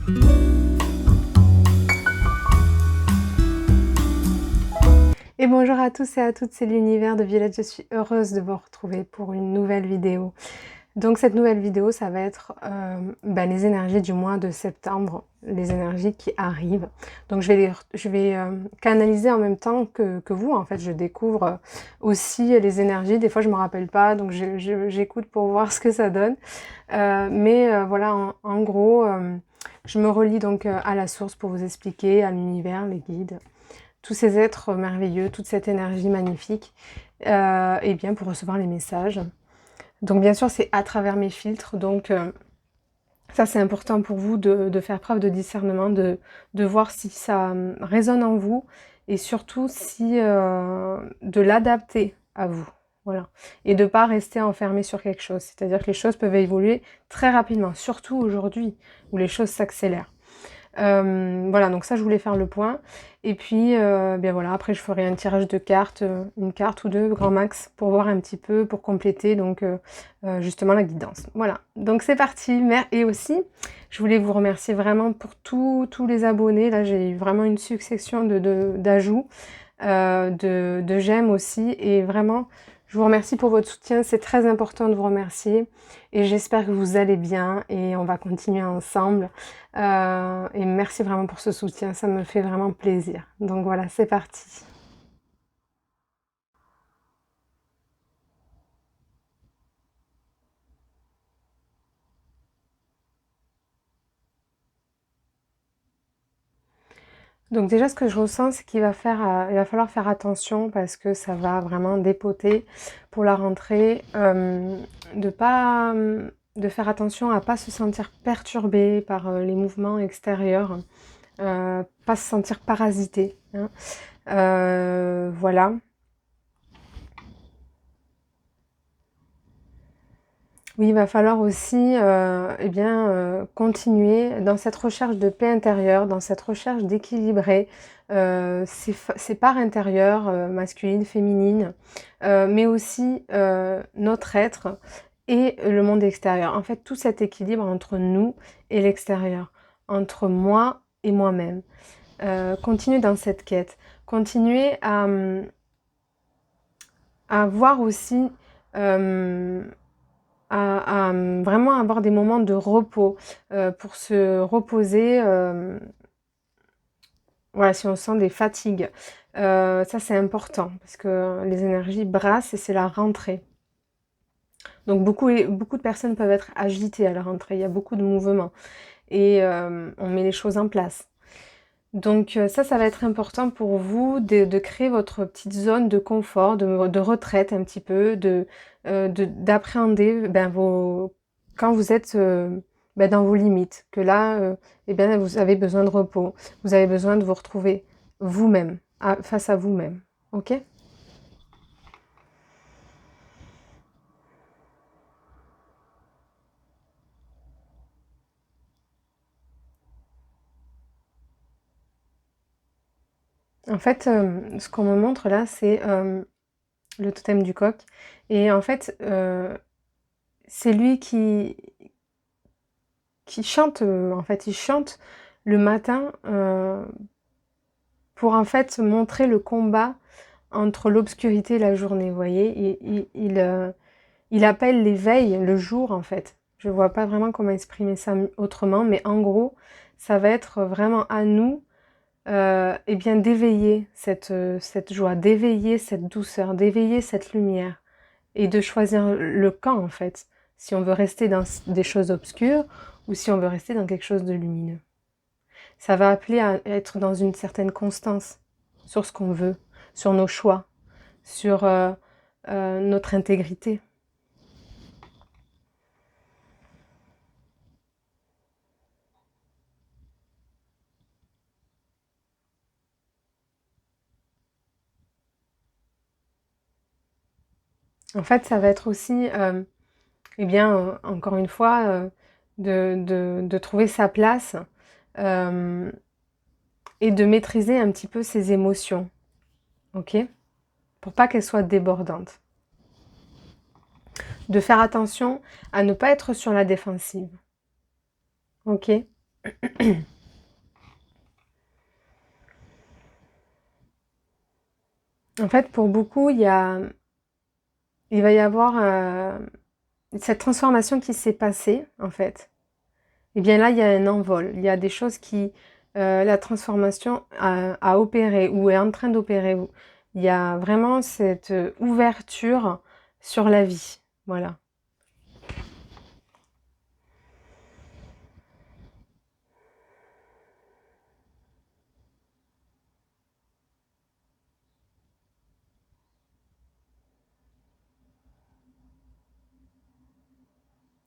Et bonjour à tous et à toutes, c'est l'univers de Violette, je suis heureuse de vous retrouver pour une nouvelle vidéo. Donc cette nouvelle vidéo, ça va être les énergies du mois de septembre, les énergies qui arrivent. Donc je vais canaliser en même temps que vous, en fait, je découvre aussi les énergies, des fois je me rappelle pas, donc j'écoute pour voir ce que ça donne. Voilà, en gros, je me relie donc à la source pour vous expliquer, à l'univers, les guides, tous ces êtres merveilleux, toute cette énergie magnifique, et bien pour recevoir les messages. Donc bien sûr c'est à travers mes filtres, donc ça c'est important pour vous de faire preuve de discernement, de voir si ça résonne en vous, et surtout si de l'adapter à vous, voilà. Et de ne pas rester enfermé sur quelque chose, c'est-à-dire que les choses peuvent évoluer très rapidement, surtout aujourd'hui où les choses s'accélèrent. Voilà, donc ça je voulais faire le point. Et puis bien voilà, après je ferai un tirage de cartes, une carte ou deux grand max, pour voir un petit peu, pour compléter donc justement la guidance. Voilà, donc c'est parti. Et aussi je voulais vous remercier vraiment pour tous les abonnés. Là j'ai eu vraiment une succession d'ajouts, de j'aime aussi, et vraiment je vous remercie pour votre soutien, c'est très important de vous remercier, et j'espère que vous allez bien et on va continuer ensemble. Et merci vraiment pour ce soutien, ça me fait vraiment plaisir. Donc voilà, c'est parti. Donc déjà, ce que je ressens, c'est il va falloir faire attention, parce que ça va vraiment dépoter pour la rentrée, de faire attention à pas se sentir perturbé par les mouvements extérieurs, pas se sentir parasité, hein. Voilà. Oui, il va falloir aussi continuer dans cette recherche de paix intérieure, dans cette recherche d'équilibrer ces parts intérieures, masculines, féminines, mais aussi notre être et le monde extérieur. En fait, tout cet équilibre entre nous et l'extérieur, entre moi et moi-même. Continuer dans cette quête, continuer à voir aussi, vraiment avoir des moments de repos, pour se reposer, voilà, si on sent des fatigues. Ça c'est important, parce que les énergies brassent et c'est la rentrée. Donc beaucoup de personnes peuvent être agitées à la rentrée, il y a beaucoup de mouvements, et on met les choses en place. Donc ça va être important pour vous de créer votre petite zone de confort, de retraite un petit peu, d'appréhender quand vous êtes dans vos limites, que là, vous avez besoin de repos, vous avez besoin de vous retrouver vous-même, face à vous-même, ok? En fait, ce qu'on me montre là, c'est le totem du coq, et en fait, c'est lui qui chante, en fait, il chante le matin, pour en fait montrer le combat entre l'obscurité et la journée, vous voyez? Il appelle l'éveil le jour, en fait. Je vois pas vraiment comment exprimer ça autrement, mais en gros, ça va être vraiment à nous, d'éveiller cette joie, d'éveiller cette douceur, d'éveiller cette lumière, et de choisir le camp, en fait, si on veut rester dans des choses obscures ou si on veut rester dans quelque chose de lumineux. Ça va appeler à être dans une certaine constance sur ce qu'on veut, sur nos choix, sur notre intégrité. En fait, ça va être aussi, encore une fois, de trouver sa place, euh, et de maîtriser un petit peu ses émotions, ok? Pour pas qu'elles soient débordantes. De faire attention à ne pas être sur la défensive, ok? En fait, pour beaucoup, il va y avoir cette transformation qui s'est passée, en fait. Et bien là, il y a un envol. Il y a des choses qui, la transformation a opéré ou est en train d'opérer. Il y a vraiment cette ouverture sur la vie. Voilà.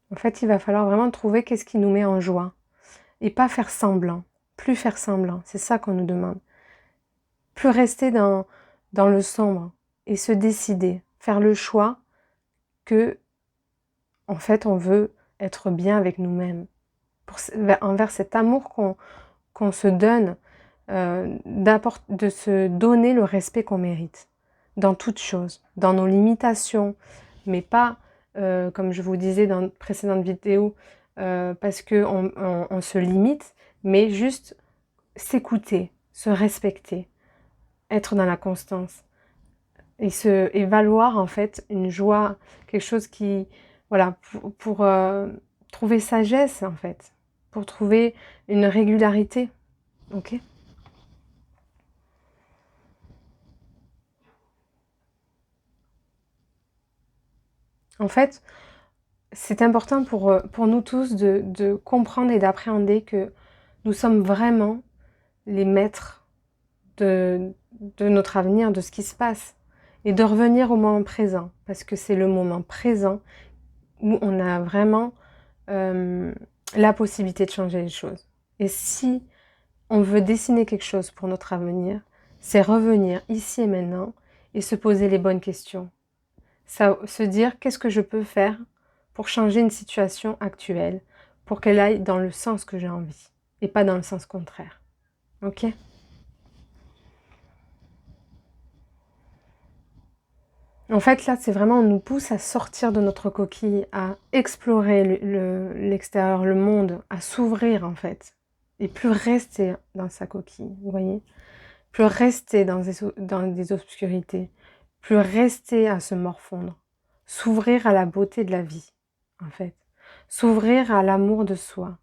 En fait, il va falloir vraiment trouver qu'est-ce qui nous met en joie et pas faire semblant. Plus faire semblant. C'est ça qu'on nous demande. Plus rester dans le sombre et se décider. Faire le choix que, en fait, on veut être bien avec nous-mêmes. Envers cet amour qu'on se donne, de se donner le respect qu'on mérite. Dans toutes choses. Dans nos limitations. Mais pas, comme je vous disais dans de précédentes vidéos, parce qu'on se limite, mais juste s'écouter, se respecter, être dans la constance. Et valoir en fait une joie, quelque chose qui, voilà, pour trouver sagesse en fait, pour trouver une régularité, ok? En fait, c'est important pour nous tous de comprendre et d'appréhender que nous sommes vraiment les maîtres de notre avenir, de ce qui se passe, et de revenir au moment présent, parce que c'est le moment présent où on a vraiment euh, la possibilité de changer les choses. Et si on veut dessiner quelque chose pour notre avenir, c'est revenir ici et maintenant et se poser les bonnes questions. Se dire qu'est-ce que je peux faire pour changer une situation actuelle, pour qu'elle aille dans le sens que j'ai envie et pas dans le sens contraire. Ok? En fait, là, c'est vraiment, on nous pousse à sortir de notre coquille, à explorer l'extérieur, le monde, à s'ouvrir, en fait. Et plus rester dans sa coquille, vous voyez? Plus rester dans des obscurités. Plus rester à se morfondre. S'ouvrir à la beauté de la vie, en fait. S'ouvrir à l'amour de soi.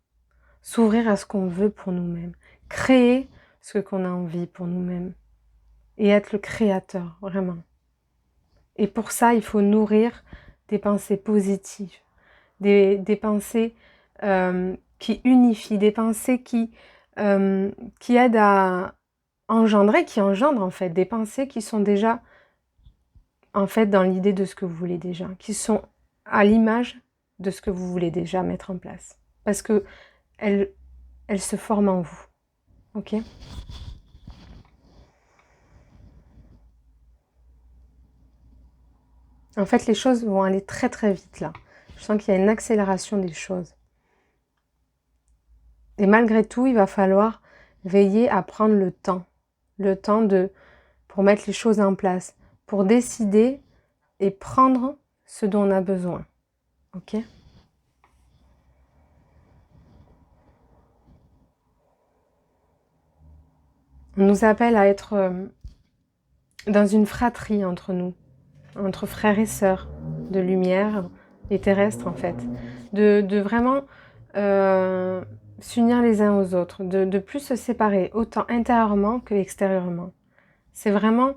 S'ouvrir à ce qu'on veut pour nous-mêmes. Créer ce qu'on a envie pour nous-mêmes. Et être le créateur, vraiment. Et pour ça, il faut nourrir des pensées positives, des pensées qui unifient, des pensées qui aident à engendrer, qui engendrent en fait, des pensées qui sont déjà en fait dans l'idée de ce que vous voulez déjà, qui sont à l'image de ce que vous voulez déjà mettre en place. Parce que elles se forment en vous. Ok? En fait, les choses vont aller très très vite là. Je sens qu'il y a une accélération des choses. Et malgré tout, il va falloir veiller à prendre le temps pour mettre les choses en place, pour décider et prendre ce dont on a besoin. Ok? On nous appelle à être dans une fratrie entre nous, entre frères et sœurs, de lumière et terrestre en fait, de vraiment euh, s'unir les uns aux autres, de plus se séparer, autant intérieurement que extérieurement. C'est vraiment,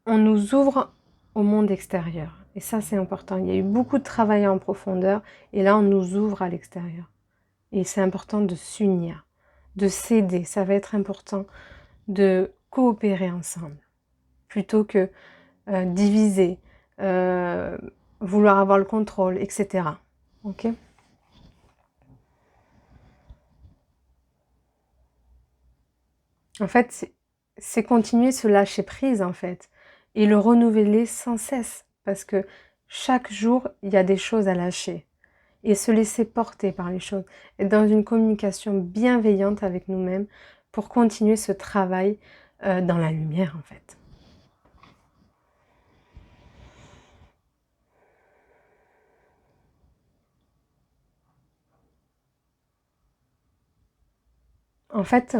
on nous ouvre au monde extérieur. Et ça, c'est important. Il y a eu beaucoup de travail en profondeur et là, on nous ouvre à l'extérieur. Et c'est important de s'unir, de s'aider. Ça va être important de coopérer ensemble plutôt que diviser, euh, vouloir avoir le contrôle, etc. Ok? En fait, c'est continuer ce lâcher prise en fait et le renouveler sans cesse parce que chaque jour il y a des choses à lâcher et se laisser porter par les choses, être dans une communication bienveillante avec nous-mêmes pour continuer ce travail dans la lumière en fait. En fait,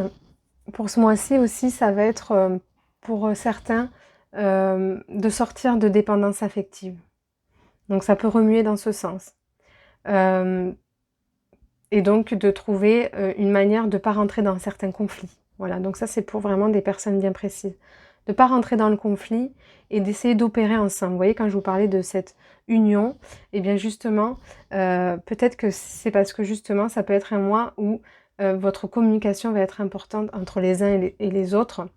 pour ce mois-ci aussi, ça va être, pour certains, de sortir de dépendance affective. Donc ça peut remuer dans ce sens. Hem et donc de trouver, une manière de pas rentrer dans certains conflits. Voilà, donc ça, c'est pour vraiment des personnes bien précises. De pas rentrer dans le conflit et d'essayer d'opérer ensemble. Vous voyez, quand je vous parlais de cette union, et bien justement, peut-être que c'est parce que justement, ça peut être un mois où, votre communication va être importante entre les uns et les autres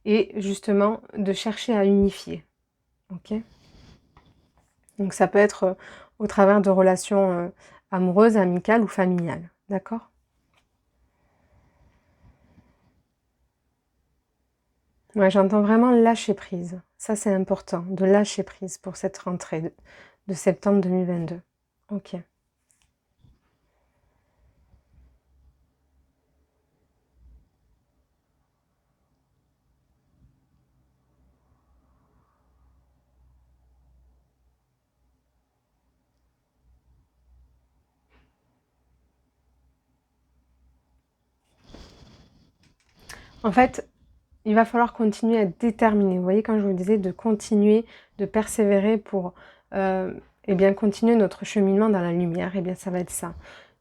et justement de chercher à unifier. OK? Donc ça peut être, au travers de relations, amoureuses, amicales ou familiales. D'accord? Ouais, j'entends vraiment lâcher prise. Ça, c'est important, de lâcher prise pour cette rentrée de septembre 2022. OK. En fait, il va falloir continuer à être déterminé. Vous voyez, quand je vous disais de continuer, de persévérer pour, eh bien, continuer notre cheminement dans la lumière, eh bien, ça va être ça.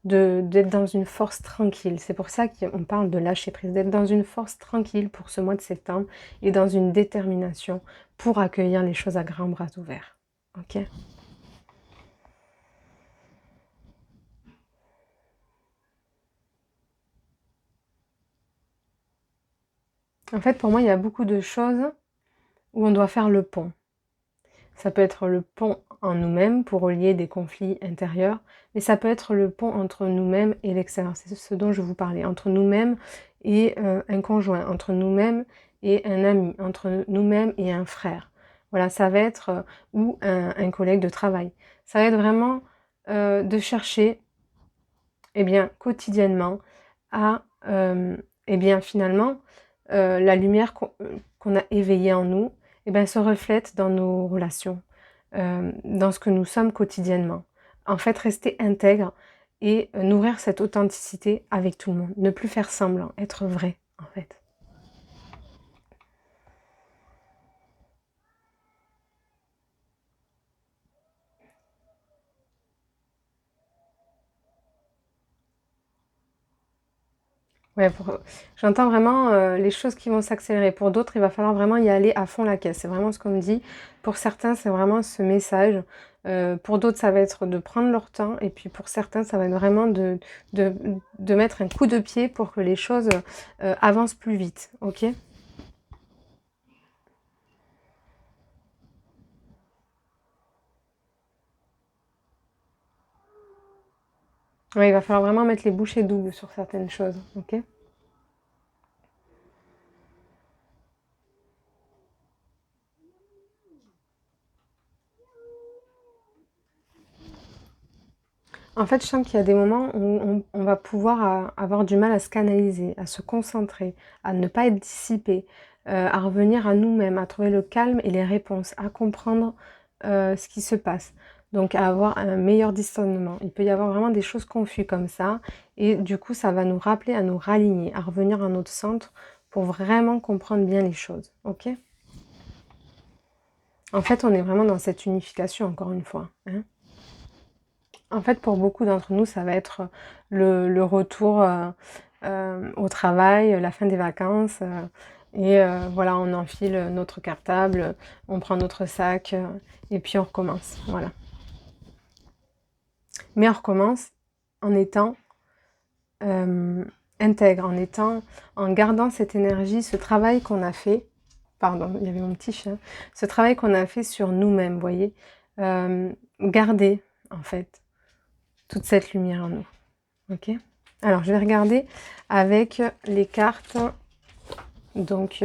D'être dans une force tranquille. C'est pour ça qu'on parle de lâcher prise, d'être dans une force tranquille pour ce mois de septembre et dans une détermination pour accueillir les choses à grands bras ouverts. OK? En fait, pour moi, il y a beaucoup de choses où on doit faire le pont. Ça peut être le pont en nous-mêmes pour relier des conflits intérieurs, mais ça peut être le pont entre nous-mêmes et l'extérieur. C'est ce dont je vous parlais, entre nous-mêmes et un conjoint, entre nous-mêmes et un ami, entre nous-mêmes et un frère. Voilà, ça va être ou un collègue de travail. Ça va être vraiment de chercher, eh bien, quotidiennement à, eh bien, finalement, la lumière qu'on a éveillée en nous, eh bien, se reflète dans nos relations, dans ce que nous sommes quotidiennement. En fait, rester intègre et nourrir cette authenticité avec tout le monde. Ne plus faire semblant, être vrai, en fait. Ouais, j'entends vraiment, les choses qui vont s'accélérer. Pour d'autres, il va falloir vraiment y aller à fond la caisse. C'est vraiment ce qu'on me dit. Pour certains, c'est vraiment ce message. Pour d'autres, ça va être de prendre leur temps et puis pour certains, ça va être vraiment de de mettre un coup de pied pour que les choses, avancent plus vite. OK? Ouais, il va falloir vraiment mettre les bouchées doubles sur certaines choses. OK? En fait, je sens qu'il y a des moments où on va pouvoir avoir du mal à se canaliser, à se concentrer, à ne pas être dissipé, à revenir à nous-mêmes, à trouver le calme et les réponses, à comprendre, ce qui se passe. Donc à avoir un meilleur discernement. Il peut y avoir vraiment des choses confuses comme ça et du coup, ça va nous rappeler à nous raligner, à revenir à notre centre pour vraiment comprendre bien les choses. OK? En fait, on est vraiment dans cette unification encore une fois, hein. En fait, pour beaucoup d'entre nous, ça va être le retour, au travail, la fin des vacances, et voilà, on enfile notre cartable, on prend notre sac, et puis on recommence, voilà. Mais on recommence en étant, intègre, en gardant cette énergie, ce travail qu'on a fait pardon, il y avait mon petit chien. Ce travail qu'on a fait sur nous-mêmes, vous voyez? Garder, en fait, toute cette lumière en nous. OK. Alors, je vais regarder avec les cartes. Donc,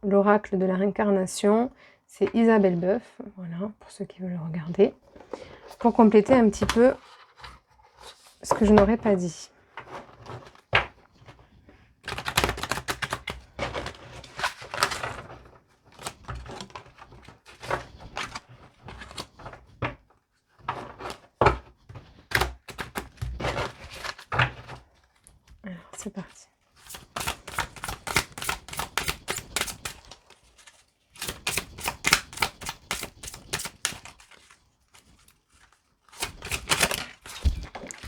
l'oracle de la réincarnation, c'est Isabelle Boeuf. Voilà, pour ceux qui veulent le regarder. Pour compléter un petit peu ce que je n'aurais pas dit. Alors, c'est parti.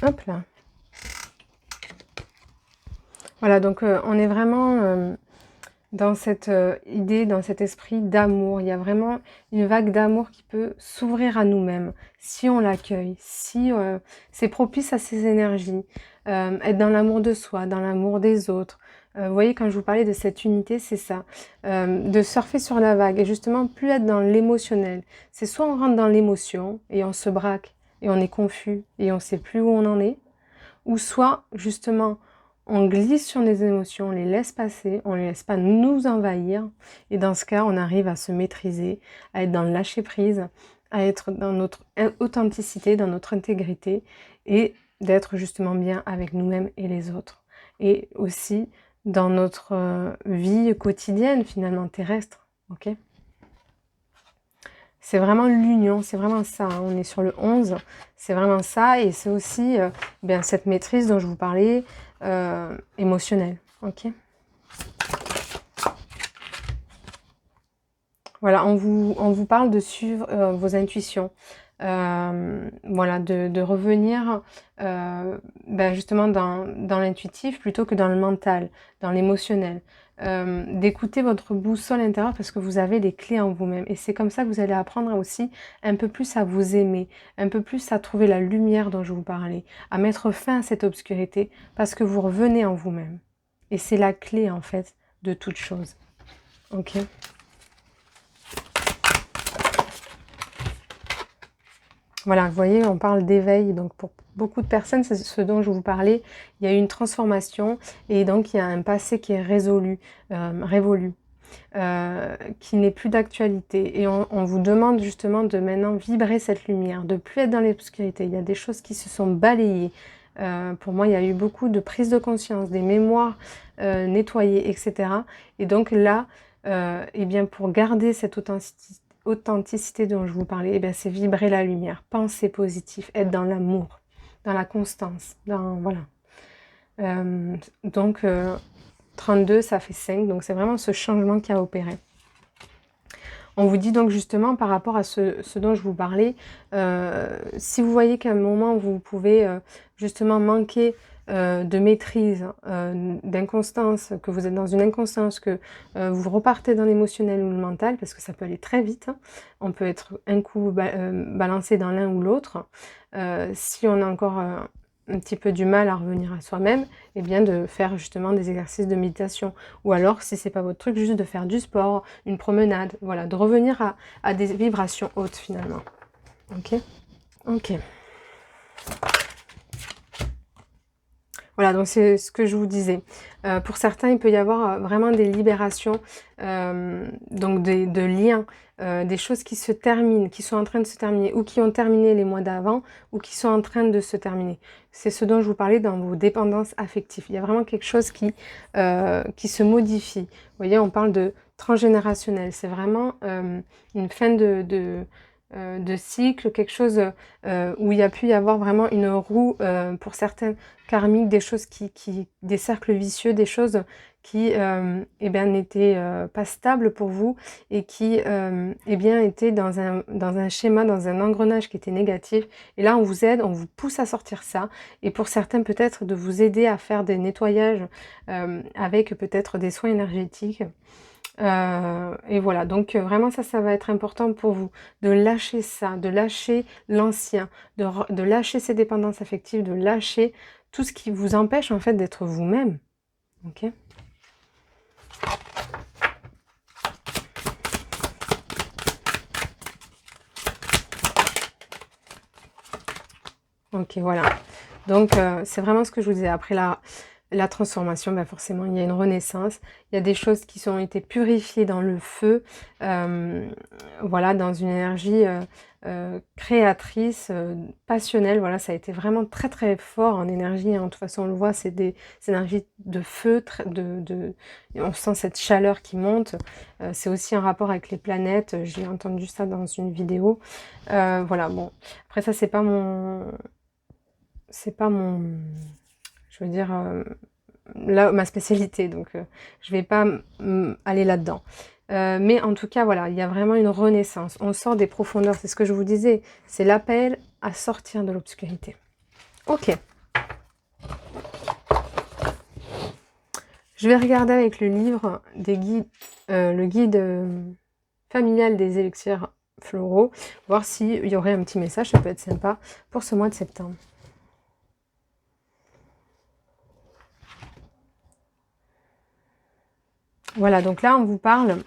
Hop là. Voilà, donc on est vraiment dans cette idée, dans cet esprit d'amour. Il y a vraiment une vague d'amour qui peut s'ouvrir à nous-mêmes si on l'accueille, si c'est propice à ces énergies. Être dans l'amour de soi, dans l'amour des autres. Vous voyez, quand je vous parlais de cette unité, c'est ça. De surfer sur la vague et justement plus être dans l'émotionnel. C'est soit on rentre dans l'émotion et on se braque et on est confus et on ne sait plus où on en est, ou soit justement on glisse sur les émotions, on les laisse passer, on ne les laisse pas nous envahir, et dans ce cas on arrive à se maîtriser, à être dans le lâcher prise, à être dans notre authenticité, dans notre intégrité, et d'être justement bien avec nous-mêmes et les autres, et aussi dans notre vie quotidienne finalement terrestre, ok? C'est vraiment l'union, c'est vraiment ça, hein. On est sur le 11, c'est vraiment ça, et c'est aussi bien cette maîtrise dont je vous parlais, émotionnelle, ok? Voilà, on vous parle de suivre vos intuitions, voilà, de revenir ben justement dans l'intuitif plutôt que dans le mental, dans l'émotionnel. D'écouter votre boussole intérieure parce que vous avez les clés en vous-même. Et c'est comme ça que vous allez apprendre aussi un peu plus à vous aimer, un peu plus à trouver la lumière dont je vous parlais, à mettre fin à cette obscurité parce que vous revenez en vous-même. Et c'est la clé en fait de toute chose. Ok? Voilà, vous voyez, on parle d'éveil, donc pour beaucoup de personnes, c'est ce dont je vous parlais, il y a eu une transformation et donc il y a un passé qui est résolu, révolu, qui n'est plus d'actualité. Et on vous demande justement de maintenant vibrer cette lumière, de plus être dans l'obscurité. Il y a des choses qui se sont balayées. Pour moi, il y a eu beaucoup de prise de conscience, des mémoires nettoyées, etc. Et donc là, eh bien, pour garder cette authenticité dont je vous parlais, eh bien, c'est vibrer la lumière, penser positif, être dans l'amour, dans la constance, dans, voilà. Donc, 32, ça fait 5, donc c'est vraiment ce changement qui a opéré. On vous dit donc justement par rapport à ce dont je vous parlais, si vous voyez qu'à un moment vous pouvez justement manquer de maîtrise, d'inconstance, que vous êtes dans une inconstance, que vous repartez dans l'émotionnel ou le mental, parce que ça peut aller très vite, hein. On peut être un coup balancé dans l'un ou l'autre. Si on a encore un petit peu du mal à revenir à soi-même, et bien de faire justement des exercices de méditation. Ou alors, si c'est pas votre truc, juste de faire du sport, une promenade, voilà, de revenir à des vibrations hautes finalement. Ok? Ok. Voilà, donc c'est ce que je vous disais. Pour certains, il peut y avoir vraiment des libérations, donc de liens, des choses qui se terminent, qui sont en train de se terminer, ou qui ont terminé les mois d'avant, ou qui sont en train de se terminer. C'est ce dont je vous parlais dans vos dépendances affectives. Il y a vraiment quelque chose qui se modifie. Vous voyez, on parle de transgénérationnel. C'est vraiment une fin de cycle, quelque chose où il y a pu y avoir vraiment une roue pour certains karmiques, des choses des cercles vicieux, des choses qui eh bien n'étaient pas stables pour vous et qui eh bien étaient dans un schéma, dans un engrenage qui était négatif. Et là on vous aide, on vous pousse à sortir ça, et pour certains peut-être de vous aider à faire des nettoyages avec peut-être des soins énergétiques. Et voilà, donc vraiment ça va être important pour vous, de lâcher ça, de lâcher l'ancien, de lâcher ces dépendances affectives, de lâcher tout ce qui vous empêche en fait d'être vous-même. Ok? Ok, voilà. Donc c'est vraiment ce que je vous disais. Après la transformation, ben forcément, il y a une renaissance. Il y a des choses qui ont été purifiées dans le feu, voilà, dans une énergie créatrice, passionnelle. Voilà, ça a été vraiment très très fort en énergie, hein. De toute façon, on le voit, c'est des énergies de feu, on sent cette chaleur qui monte. C'est aussi en rapport avec les planètes. J'ai entendu ça dans une vidéo. Voilà, bon. Après ça, c'est pas mon... je veux dire, là, ma spécialité, donc je vais pas aller là-dedans. Mais en tout cas, voilà, il y a vraiment une renaissance. On sort des profondeurs, c'est ce que je vous disais. C'est l'appel à sortir de l'obscurité. Ok. Je vais regarder avec le livre des guides, le guide familial des élixirs floraux, voir s'il y aurait un petit message, ça peut être sympa pour ce mois de septembre. Voilà, donc là on vous parle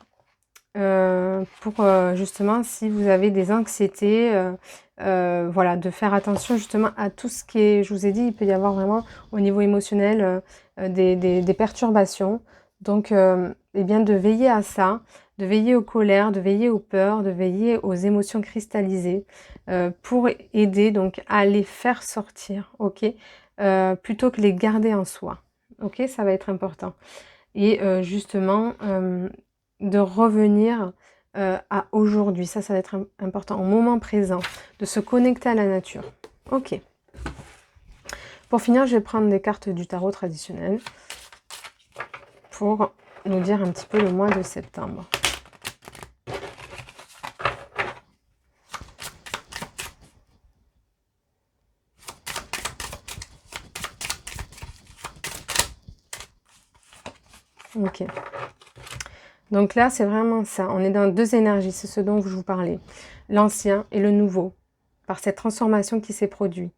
pour justement si vous avez des anxiétés, voilà, de faire attention justement à tout ce qui est, je vous ai dit, il peut y avoir vraiment au niveau émotionnel des perturbations. Donc, eh bien, de veiller à ça, de veiller aux colères, de veiller aux peurs, de veiller aux émotions cristallisées pour aider donc à les faire sortir, ok, plutôt que les garder en soi. Ok, ça va être important. Et justement, de revenir à aujourd'hui. Ça va être important, au moment présent, de se connecter à la nature. Ok. Pour finir, je vais prendre des cartes du tarot traditionnel pour nous dire un petit peu le mois de septembre. Ok. Donc là, c'est vraiment ça. On est dans deux énergies, c'est ce dont je vous parlais. L'ancien et le nouveau, par cette transformation qui s'est produite.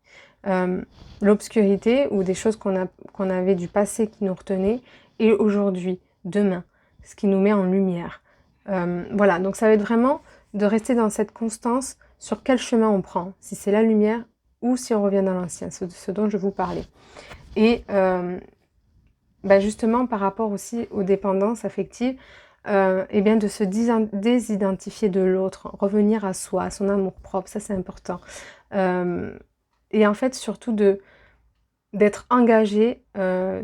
L'obscurité ou des choses qu'on avait du passé qui nous retenaient, et aujourd'hui, demain, ce qui nous met en lumière. Voilà, donc ça va être vraiment de rester dans cette constance sur quel chemin on prend, si c'est la lumière ou si on revient dans l'ancien, ce dont je vous parlais. Et justement, par rapport aussi aux dépendances affectives, eh bien de se désidentifier de l'autre, revenir à soi, à son amour propre, ça c'est important. Et en fait, surtout d'être engagé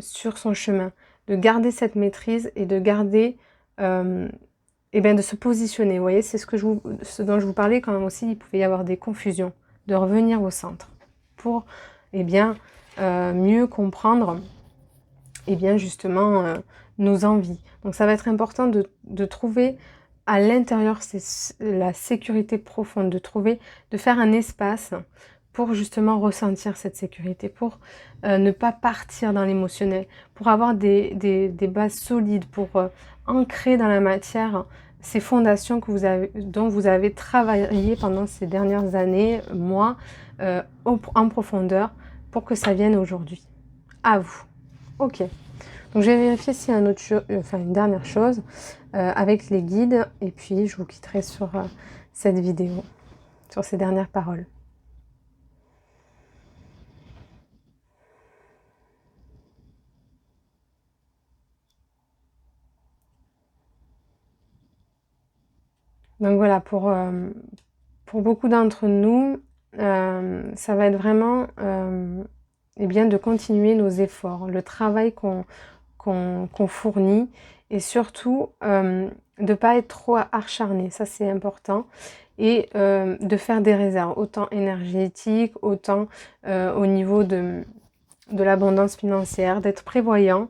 sur son chemin, de garder cette maîtrise et de garder, de se positionner. Vous voyez, c'est ce dont je vous parlais quand même aussi, il pouvait y avoir des confusions, de revenir au centre pour mieux comprendre justement nos envies. Donc ça va être important de trouver à l'intérieur la sécurité profonde, de faire un espace pour justement ressentir cette sécurité, pour ne pas partir dans l'émotionnel, pour avoir des bases solides, pour ancrer dans la matière ces fondations dont vous avez travaillé pendant ces dernières années, mois, en profondeur, pour que ça vienne aujourd'hui. À vous. Ok. Donc je vais vérifier s'il y a une dernière chose avec les guides, et puis je vous quitterai sur cette vidéo, sur ces dernières paroles. Donc voilà, pour beaucoup d'entre nous, ça va être vraiment de continuer nos efforts, le travail qu'on fournit, et surtout de ne pas être trop acharné, ça c'est important, et de faire des réserves, autant énergétiques, autant au niveau de l'abondance financière, d'être prévoyant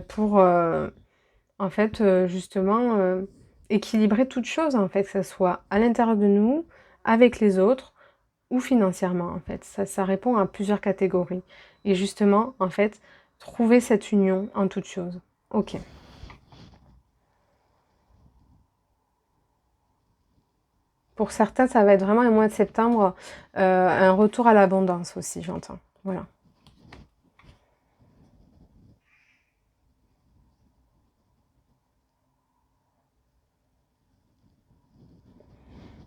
pour en fait justement équilibrer toutes choses, en fait, que ce soit à l'intérieur de nous, avec les autres, ou financièrement, en fait. Ça répond à plusieurs catégories. Et justement, en fait, trouver cette union en toutes choses. Ok. Pour certains, ça va être vraiment un mois de septembre, un retour à l'abondance aussi, j'entends. Voilà.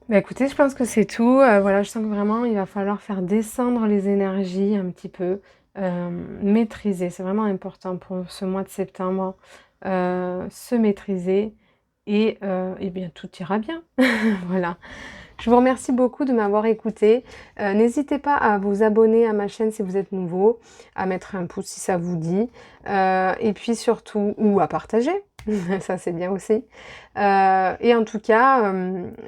Bah écoutez, je pense que c'est tout. Voilà, je sens que vraiment, il va falloir faire descendre les énergies un petit peu, maîtriser. C'est vraiment important pour ce mois de septembre, se maîtriser, et bien tout ira bien. Voilà. Je vous remercie beaucoup de m'avoir écouté. N'hésitez pas à vous abonner à ma chaîne si vous êtes nouveau, à mettre un pouce si ça vous dit, et puis surtout, ou à partager, ça c'est bien aussi. Et en tout cas,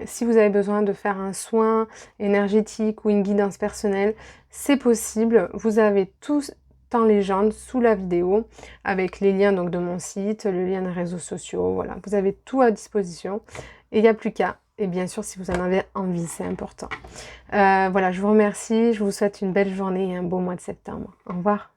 si vous avez besoin de faire un soin énergétique ou une guidance personnelle, c'est possible. Vous avez tout en légende sous la vidéo, avec les liens donc de mon site, le lien des réseaux sociaux, voilà. Vous avez tout à disposition, et il n'y a plus qu'à. Et bien sûr, si vous en avez envie, c'est important. Voilà, je vous remercie. Je vous souhaite une belle journée et un beau mois de septembre. Au revoir.